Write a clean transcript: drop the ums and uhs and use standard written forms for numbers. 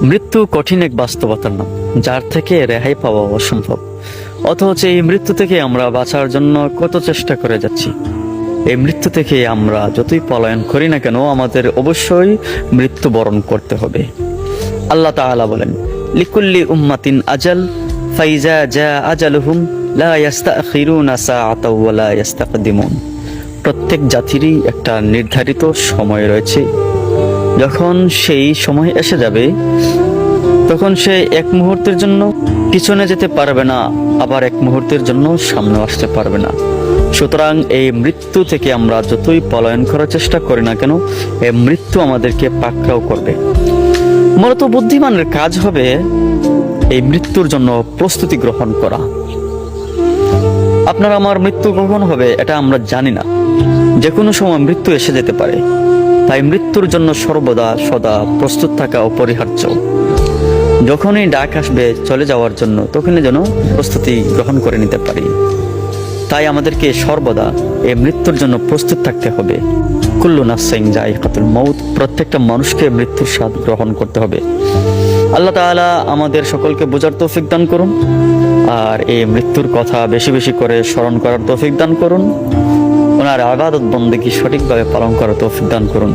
মৃত্যু কঠিন এক বাস্তবতার নাম, যার থেকে রেহাই পাওয়া অসম্ভব। অথচ এই মৃত্যু থেকে আমরা বাঁচার জন্য কত চেষ্টা করে যাচ্ছি। এই মৃত্যু থেকে আমরা যতই পলায়ন করি না কেন, আমাদের অবশ্যই মৃত্যুবরণ করতে হবে। আল্লাহ তাআলা বলেন, লিকুল্লি উম্মাতিন আজাল ফাইজা জা আজালুহুম লা ইস্তাখিরুনা সাআতাও ওয়া লা ইস্তাকদিমুন। প্রত্যেক জাতিরই একটা নির্ধারিত সময় রয়েছে। যখন সেই সময় এসে যাবে, তখন সে এক মুহূর্তের জন্য পিছনে যেতে পারবে না, আবার এক মুহূর্তের জন্য সামনে আসতে পারবে না। সুতরাং এই মৃত্যু থেকে আমরা যতই পলায়ন করার চেষ্টা করি না কেন, এই মৃত্যু আমাদেরকে পাকড়াও করবে। মূলত বুদ্ধিমানের কাজ হবে এই মৃত্যুর জন্য প্রস্তুতি গ্রহণ করা। আপনার আমার মৃত্যু কখন হবে এটা আমরা জানি না, যে কোনো সময় মৃত্যু এসে যেতে পারে। তাই মৃত্যুর জন্য সর্বদা সদা প্রস্তুত থাকা অপরিহার্য। যখনই ডাক আসবে চলে যাওয়ার জন্য, তখনই যেন প্রস্তুতি গ্রহণ করে নিতে পারি। তাই আমাদেরকে সর্বদা এই মৃত্যুর জন্য প্রস্তুত থাকতে হবে। কুল্লু নাফসিন যায়িকাতুল মউত, প্রত্যেকটা মানুষকে মৃত্যুর স্বাদ গ্রহণ করতে হবে। আল্লাহ তাআলা আমাদের সকলকে বোঝার তৌফিক দান করুন, আর এই মৃত্যুর কথা বেশি বেশি করে স্মরণ করার তৌফিক দান করুন। ওনার ইবাদত বন্দেগী সঠিকভাবে পালন করার তৌফিক দান করুন।